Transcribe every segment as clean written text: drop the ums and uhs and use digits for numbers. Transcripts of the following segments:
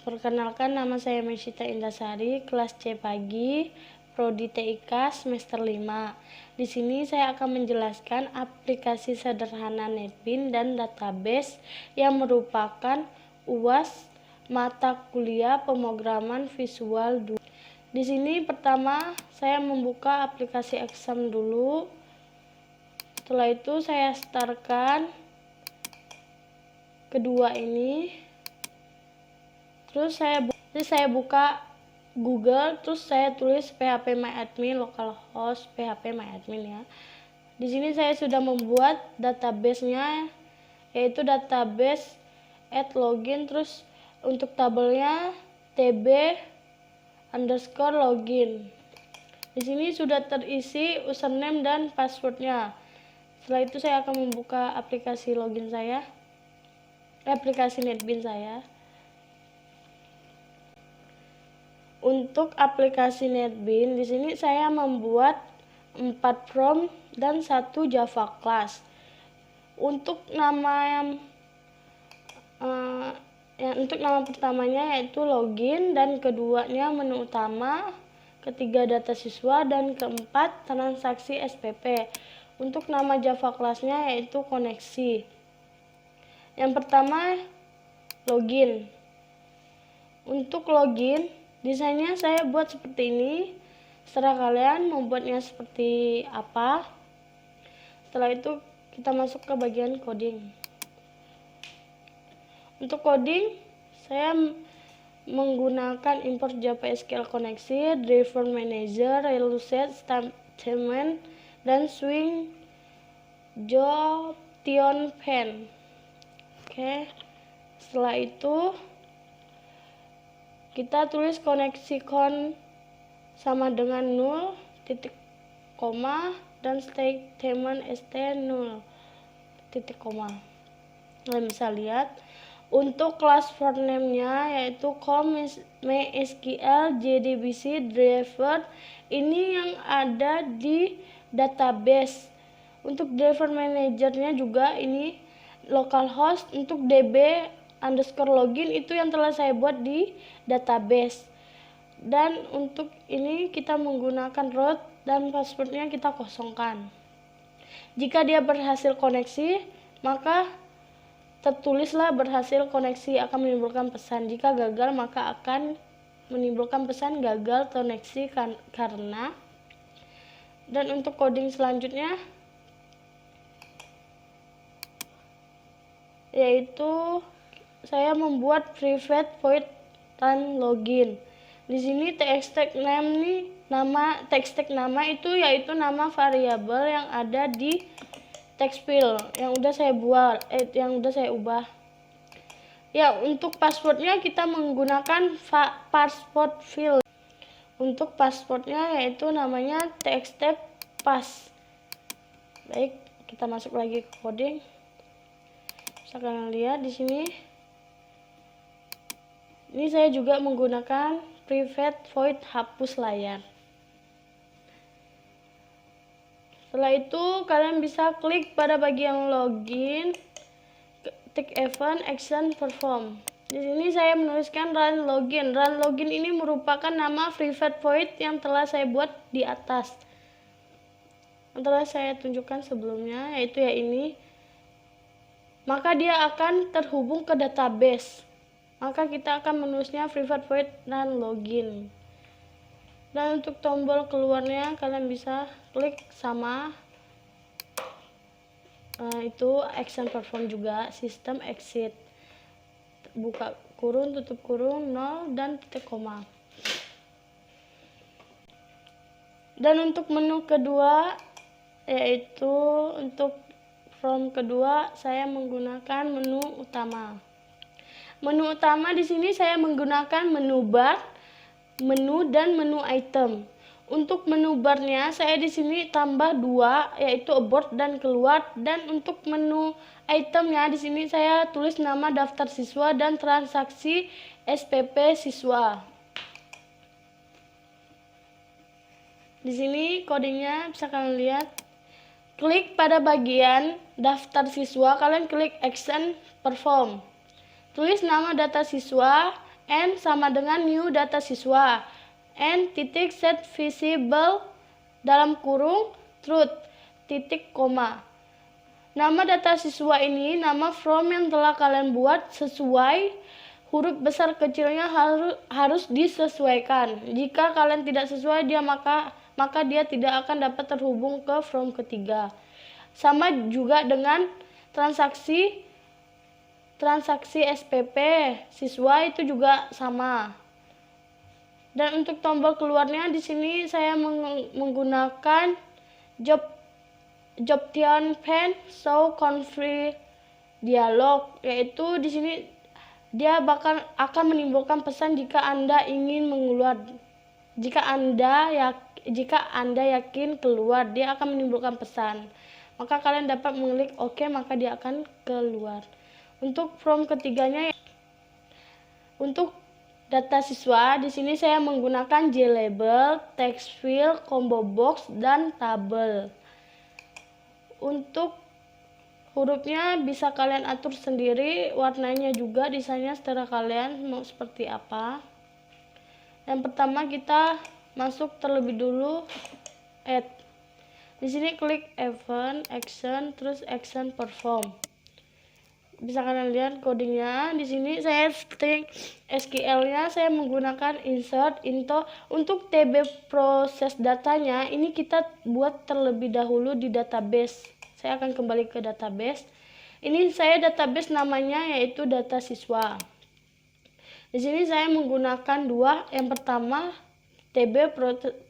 Perkenalkan, nama saya Mesyita Indasari, kelas C pagi, Prodi TIK semester 5. Di sini saya akan menjelaskan aplikasi sederhana NetBeans dan database yang merupakan UAS mata kuliah pemrograman visual 2. Di sini pertama saya membuka aplikasi exam dulu. Setelah itu saya startkan kedua ini. Terus saya buka Google, terus saya tulis phpMyAdmin localhost phpMyAdmin ya. Di sini saya sudah membuat database-nya, yaitu database @login, terus untuk tabelnya tb_login. Di sini sudah terisi username dan passwordnya. Setelah itu saya akan membuka aplikasi login saya, aplikasi NetBeans saya. Untuk aplikasi NetBeans, di sini saya membuat 4 form dan 1 Java class. Untuk nama untuk nama pertamanya yaitu login, dan keduanya menu utama, ketiga data siswa, dan keempat transaksi SPP. Untuk nama Java class-nya yaitu koneksi. Yang pertama login. Untuk login, desainnya saya buat seperti ini. Serah kalian membuatnya seperti apa. Setelah itu kita masuk ke bagian coding. Untuk coding, saya menggunakan import Java SQL koneksi, driver manager, reloset, statement, dan swing Tion pen. Oke. Setelah itu kita tulis koneksi sama dengan 0, titik koma, dan statement st 0, titik koma. Kalian bisa lihat. Untuk class for name-nya yaitu MySQL JDBC driver, ini yang ada di database. Untuk driver manajernya juga ini localhost. Untuk db_login itu yang telah saya buat di database. Dan untuk ini kita menggunakan root dan passwordnya kita kosongkan. Jika dia berhasil koneksi, maka tertulislah berhasil koneksi, akan menimbulkan pesan. Jika gagal, maka akan menimbulkan pesan gagal koneksi karena. Dan untuk coding selanjutnya yaitu saya membuat private void run login. Di sini text nama itu yaitu nama variabel yang ada di text field yang udah saya buat, yang udah saya ubah. Ya, untuk passwordnya kita menggunakan password field. Untuk passwordnya yaitu namanya txt_pass. Baik, kita masuk lagi ke coding. Bisa kalian lihat di sini. Ini saya juga menggunakan private void hapus layar. Setelah itu kalian bisa klik pada bagian login, ketik event action perform. Di sini saya menuliskan run login. Run login ini merupakan nama private void yang telah saya buat di atas. Yang telah saya tunjukkan sebelumnya, yaitu ya ini. Maka dia akan terhubung ke database. Maka kita akan menulisnya private void run login. Dan untuk tombol keluarnya kalian bisa klik sama itu action perform juga, sistem exit, buka kurung, tutup kurung, 0, dan titik koma. Dan untuk menu kedua, yaitu untuk form kedua, saya menggunakan menu utama. Menu utama di sini saya menggunakan menu bar, menu, dan menu item. Untuk menu barnya saya di sini tambah 2, yaitu abort dan keluar. Dan untuk menu itemnya di sini saya tulis nama daftar siswa dan transaksi SPP siswa. Di sini codingnya bisa kalian lihat. Klik pada bagian daftar siswa, kalian klik action perform. Tulis nama data siswa, N sama dengan new data siswa. N titik set visible dalam kurung truth titik koma. Nama data siswa ini nama from yang telah kalian buat sesuai huruf besar kecilnya harus disesuaikan. Jika kalian tidak sesuai dia maka dia tidak akan dapat terhubung ke from ketiga. Sama juga dengan transaksi SPP siswa itu juga sama. Dan untuk tombol keluarnya di sini saya menggunakan job pen show config dialog, yaitu di sini dia akan menimbulkan pesan jika Anda ingin mengeluar. Jika Anda yakin keluar, dia akan menimbulkan pesan. Maka kalian dapat mengklik OK, maka dia akan keluar. Untuk from ketiganya, untuk data siswa di sini saya menggunakan JLabel, text field, combo box, dan tabel. Untuk hurufnya bisa kalian atur sendiri, warnanya juga desainnya secara kalian mau seperti apa. Yang pertama kita masuk terlebih dulu add. Di sini klik event, action, terus action perform. Bisa kalian lihat codingnya. Di sini saya string SQL-nya saya menggunakan insert into. Untuk TB proses datanya ini kita buat terlebih dahulu di database. Saya akan kembali ke database. Ini saya database namanya yaitu data siswa. Di sini saya menggunakan dua. Yang pertama TB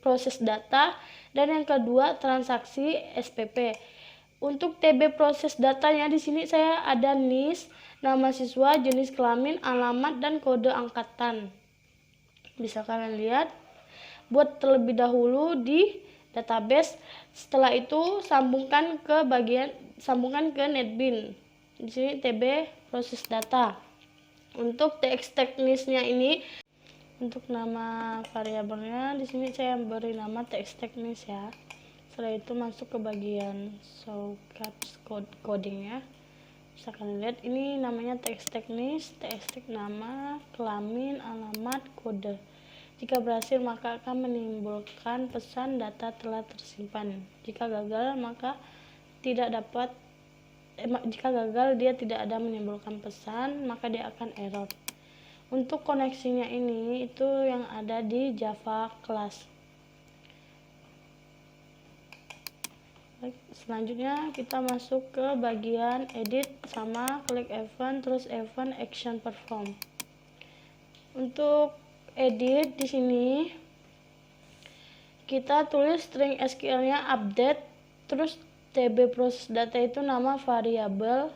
proses data dan yang kedua transaksi SPP. Untuk TB proses datanya di sini saya ada NIS, nama siswa, jenis kelamin, alamat, dan kode angkatan. Bisa kalian lihat. Buat terlebih dahulu di database. Setelah itu sambungkan ke NetBeans. Di sini TB proses data. Untuk teks teknisnya ini, untuk nama variabelnya di sini saya beri nama teks teknis ya. Setelah itu masuk ke bagian show caps coding ya. Bisa kalian lihat ini namanya teks teknis, nama, kelamin, alamat, kode. Jika berhasil maka akan menimbulkan pesan data telah tersimpan. Jika gagal maka dia tidak ada menimbulkan pesan, maka dia akan error. Untuk koneksinya ini itu yang ada di Java class. Selanjutnya kita masuk ke bagian edit sama klik event, terus event action perform. Untuk edit di sini kita tulis string SQL-nya update, terus TB proses data itu nama variabel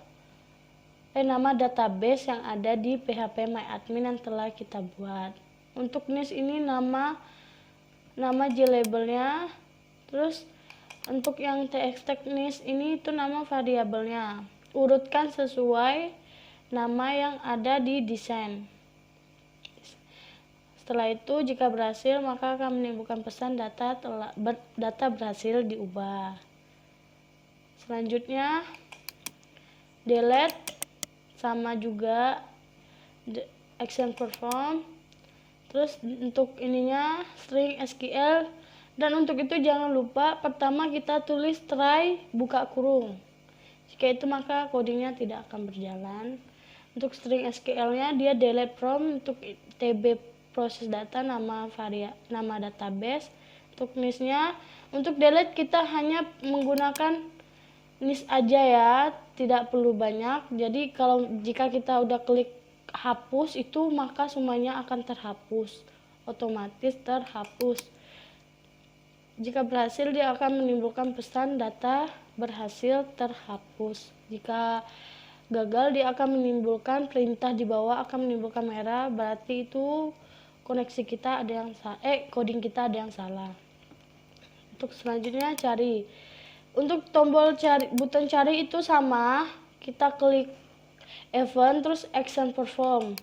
nama database yang ada di PHP MyAdmin yang telah kita buat. Untuk NIS ini nama JLabel-nya, terus untuk yang teks teknis ini itu nama variabelnya. Urutkan sesuai nama yang ada di desain. Setelah itu jika berhasil maka akan menimbulkan pesan data berhasil diubah. Selanjutnya delete sama juga action perform. Terus untuk ininya string SQL. Dan untuk itu jangan lupa pertama kita tulis try buka kurung. Jika itu maka codingnya tidak akan berjalan. Untuk string SQL-nya dia delete from. Untuk TB proses data nama database. Untuk NIS-nya untuk delete kita hanya menggunakan NIS aja ya, tidak perlu banyak. Jadi jika kita udah klik hapus itu maka semuanya akan terhapus, otomatis terhapus. Jika berhasil dia akan menimbulkan pesan data berhasil terhapus. Jika gagal dia akan menimbulkan perintah di bawah, akan menimbulkan merah, berarti itu koneksi kita ada yang coding kita ada yang salah. Untuk selanjutnya cari. Untuk tombol button cari itu sama, kita klik event terus action perform.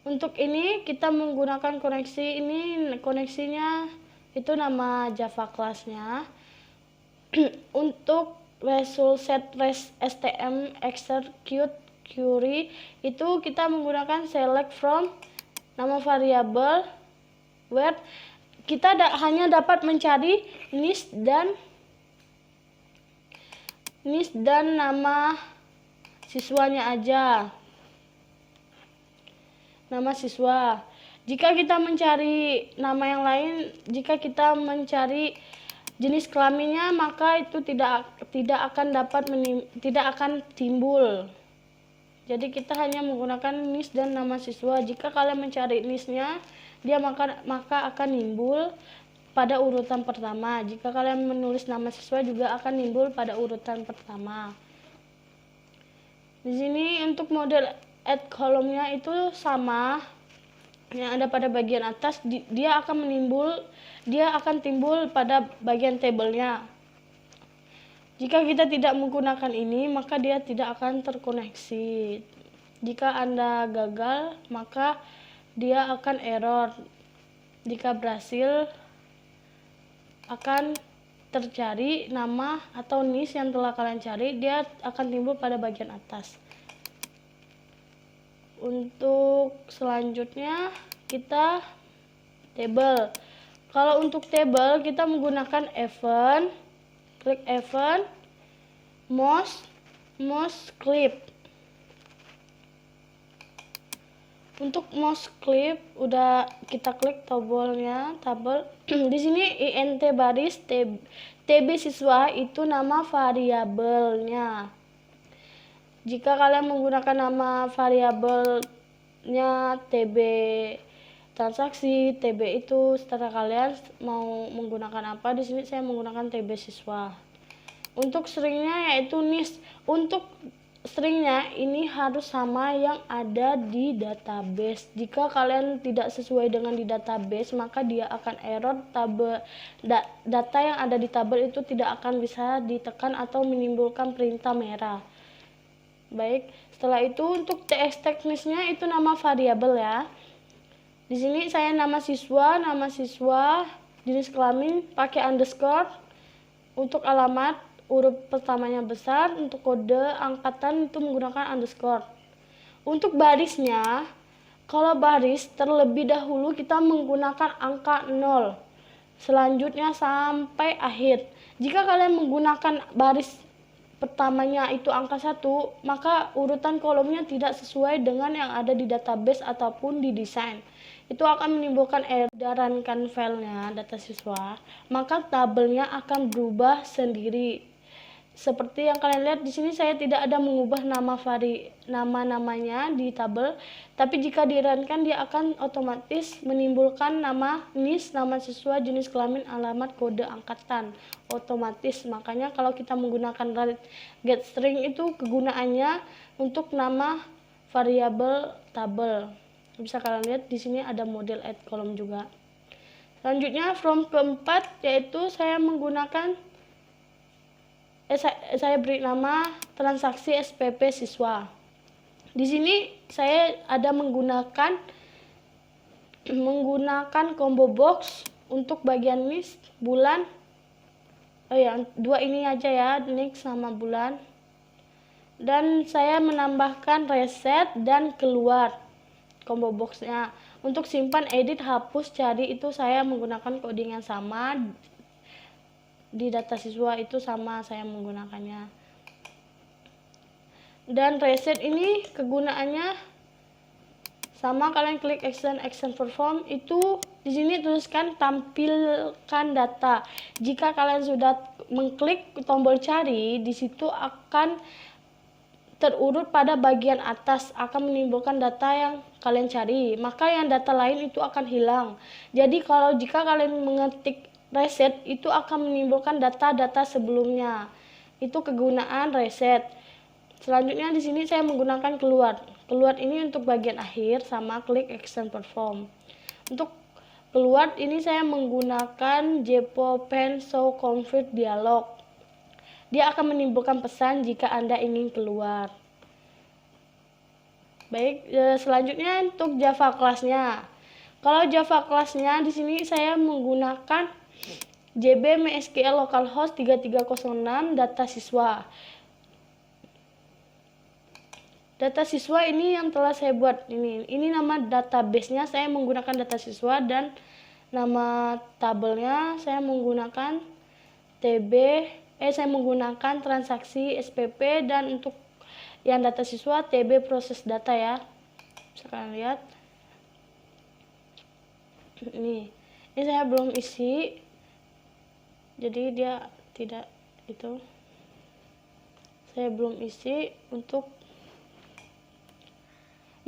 Untuk ini kita menggunakan koneksi ini, koneksinya itu nama Java class-nya. Untuk result set stm execute query itu kita menggunakan select from nama variabel where kita hanya dapat mencari niche dan nama siswanya aja. Nama siswa. Jika kita mencari nama yang lain, jika kita mencari jenis kelaminnya, maka itu tidak akan timbul. Jadi kita hanya menggunakan niche dan nama siswa. Jika kalian mencari niche-nya, maka akan timbul pada urutan pertama. Jika kalian menulis nama siswa juga akan timbul pada urutan pertama. Di sini untuk model add column-nya itu sama yang ada pada bagian atas, dia akan timbul pada bagian tabelnya. Jika kita tidak menggunakan ini, maka dia tidak akan terkoneksi. Jika Anda gagal, maka dia akan error. Jika berhasil, akan tercari nama atau niche yang telah kalian cari, dia akan timbul pada bagian atas. Untuk selanjutnya, kita table. Kalau untuk table, kita menggunakan event, klik event, mouse clip. Untuk mouse clip udah kita klik tabel. Di sini int baris tb siswa itu nama variabelnya. Jika kalian menggunakan nama variabelnya tb transaksi, tb itu setelah kalian mau menggunakan apa, di sini saya menggunakan tb siswa. Untuk stringnya yaitu niche. Untuk stringnya ini harus sama yang ada di database. Jika kalian tidak sesuai dengan di database, maka dia akan error. Data yang ada di tabel itu tidak akan bisa ditekan atau menimbulkan perintah merah. Baik, setelah itu untuk TX teknisnya itu nama variabel ya. Di sini saya nama siswa, jenis kelamin pakai underscore. Untuk alamat huruf pertamanya besar, untuk kode angkatan itu menggunakan underscore. Untuk barisnya, kalau baris terlebih dahulu kita menggunakan angka 0. Selanjutnya sampai akhir. Jika kalian menggunakan baris pertamanya itu angka 1, maka urutan kolomnya tidak sesuai dengan yang ada di database ataupun di desain. Itu akan menimbulkan error. Darankan filenya data siswa, maka tabelnya akan berubah sendiri. Seperti yang kalian lihat di sini, saya tidak ada mengubah nama-namanya di tabel, tapi jika dirankan dia akan otomatis menimbulkan nama niche, nama siswa, jenis kelamin, alamat, kode angkatan otomatis. Makanya kalau kita menggunakan get string itu kegunaannya untuk nama variabel tabel. Bisa kalian lihat di sini ada model add column juga. Selanjutnya from keempat yaitu saya menggunakan saya beri nama transaksi SPP siswa. Di sini saya ada menggunakan combo box untuk bagian list bulan. Oh ya, dua ini aja ya, next sama bulan. Dan saya menambahkan reset dan keluar combo boxnya. Untuk simpan, edit, hapus, cari itu saya menggunakan coding yang sama. Di data siswa itu sama saya menggunakannya. Dan reset ini kegunaannya sama, kalian klik action perform, itu di sini tuliskan tampilkan data. Jika kalian sudah mengklik tombol cari, di situ akan terurut pada bagian atas, akan menimbulkan data yang kalian cari, maka yang data lain itu akan hilang. Jadi jika kalian mengetik reset itu akan menimbulkan data-data sebelumnya. Itu kegunaan reset. Selanjutnya di sini saya menggunakan keluar. Keluar ini untuk bagian akhir, sama klik action perform. Untuk keluar ini saya menggunakan JPopen show convert dialog. Dia akan menimbulkan pesan jika Anda ingin keluar. Baik, selanjutnya untuk Java kelasnya. Kalau Java kelasnya di sini saya menggunakan JB MySQL localhost 3306 data siswa. data siswa ini yang telah saya buat. Ini nama database-nya, saya menggunakan data siswa, dan nama tabelnya saya menggunakan saya menggunakan transaksi SPP, dan untuk yang data siswa TB proses data ya. Bisa kalian lihat. Ini saya belum isi. Jadi dia tidak itu. Saya belum isi. Untuk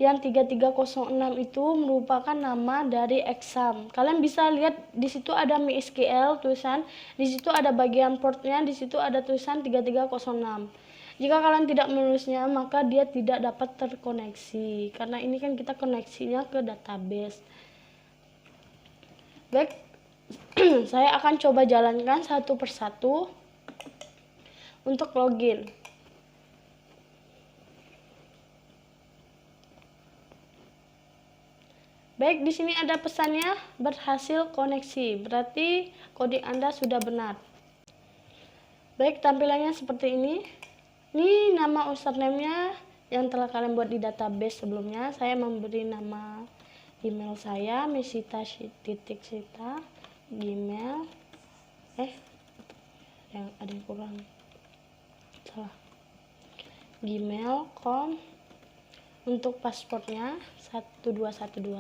yang 3306 itu merupakan nama dari exam. Kalian bisa lihat di situ ada MySQL tulisan, di situ ada bagian portnya, di situ ada tulisan 3306. Jika kalian tidak menulisnya, maka dia tidak dapat terkoneksi, karena ini kan kita koneksinya ke database. Baik, saya akan coba jalankan satu persatu untuk login. Baik, di sini ada pesannya berhasil koneksi, berarti coding Anda sudah benar. Baik, tampilannya seperti ini. Ini nama username-nya yang telah kalian buat di database sebelumnya. Saya memberi nama email saya, mesita_sita, Gmail. Yang ada yang kurang. Salah. Gmail.com. Untuk pasportnya 1212,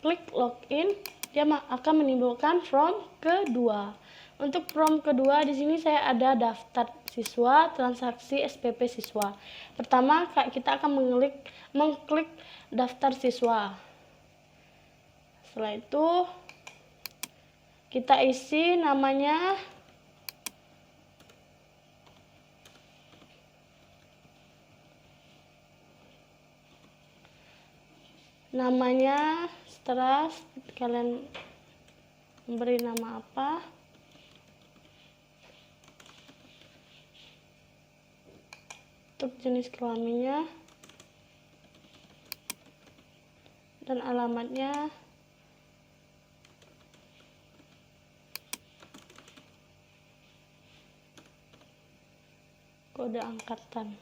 klik login, dia akan menimbulkan form kedua. Untuk form kedua di sini saya ada daftar siswa, transaksi SPP siswa. Pertama kita akan mengklik daftar siswa. Setelah itu kita isi namanya. Setelah kalian memberi nama apa, untuk jenis kelaminnya dan alamatnya, kode angkatan.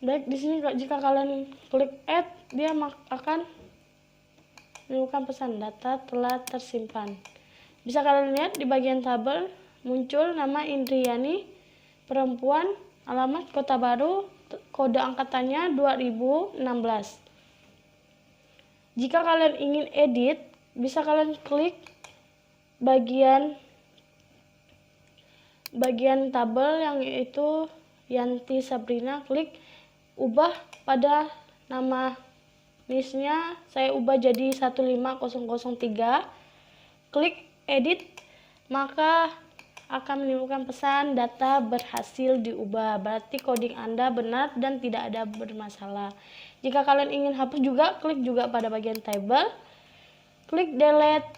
Baik, di sini jika kalian klik add, dia akan menemukan pesan data telah tersimpan. Bisa kalian lihat di bagian tabel muncul nama Indriani, perempuan, alamat Kota Baru, kode angkatannya 2016. Jika kalian ingin edit, bisa kalian klik bagian tabel yang yaitu Yanti Sabrina, klik ubah pada nama NIS-nya, saya ubah jadi 15003, klik edit, maka akan menimbulkan pesan data berhasil diubah, berarti coding Anda benar dan tidak ada bermasalah. Jika kalian ingin hapus juga, klik juga pada bagian table, klik delete,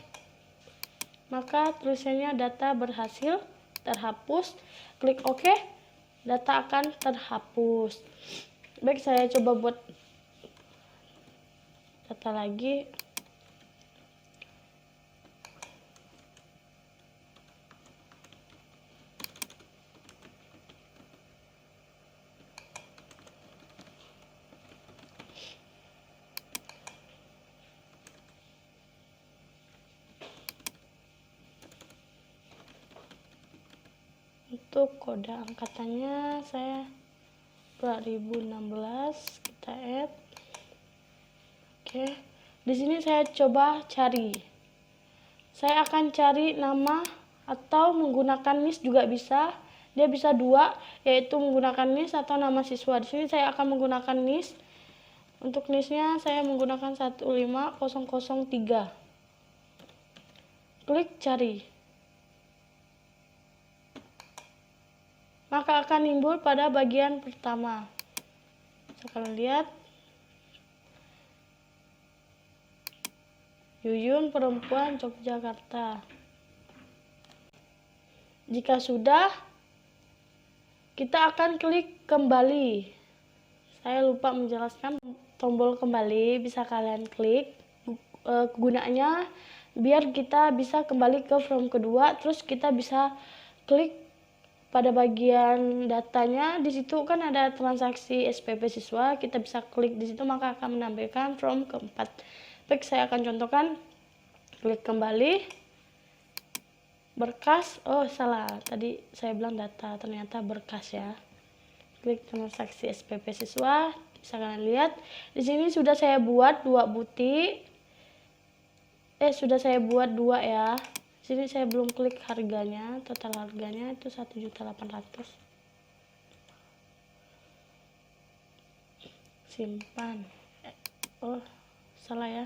maka tulisannya data berhasil terhapus, klik OK, data akan terhapus. Baik, saya coba buat data lagi. Untuk kode angkatannya saya 2016, kita add. Oke, di sini saya coba cari. Saya akan cari nama atau menggunakan NIS juga bisa. Dia bisa dua, yaitu menggunakan NIS atau nama siswa. Di sini saya akan menggunakan NIS. Untuk NIS-nya saya menggunakan 15003. Klik cari. Maka akan timbul pada bagian pertama. Kalian lihat, Yuyun, perempuan, Yogyakarta. Jika sudah, kita akan klik kembali. Saya lupa menjelaskan tombol kembali, bisa kalian klik. Gunaannya biar kita bisa kembali ke form kedua, terus kita bisa klik pada bagian datanya di situ kan ada transaksi SPP siswa, kita bisa klik di situ maka akan menampilkan form keempat. Baik, saya akan contohkan. Klik kembali, berkas, oh salah, tadi saya bilang data, ternyata berkas ya. Klik transaksi SPP siswa, bisa kalian lihat di sini sudah saya buat 2 butir, sudah saya buat 2 ya. Sini saya belum klik harganya, total harganya itu 1.800.000. Simpan. Oh, salah ya.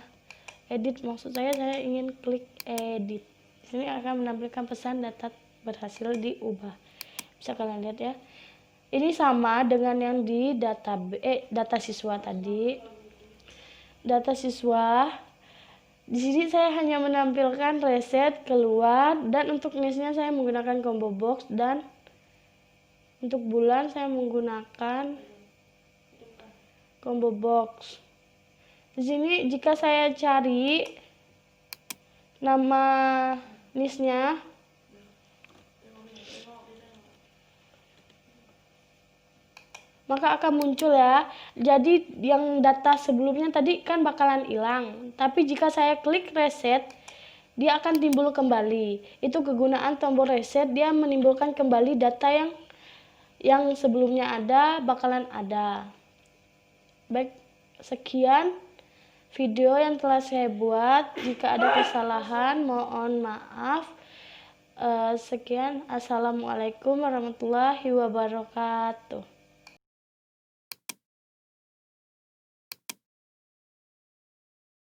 Edit, maksud saya ingin klik edit. Di sini akan menampilkan pesan data berhasil diubah. Bisa kalian lihat ya. Ini sama dengan yang di data siswa tadi. Data siswa di sini saya hanya menampilkan reset keluar, dan untuk listnya saya menggunakan combo box, dan untuk bulan saya menggunakan combo box. Di sini jika saya cari nama listnya, maka akan muncul ya. Jadi yang data sebelumnya tadi kan bakalan hilang, tapi jika saya klik reset, dia akan timbul kembali. Itu kegunaan tombol reset, dia menimbulkan kembali data yang sebelumnya ada bakalan ada. Baik, sekian video yang telah saya buat. Jika ada kesalahan mohon maaf. Sekian, assalamualaikum warahmatullahi wabarakatuh.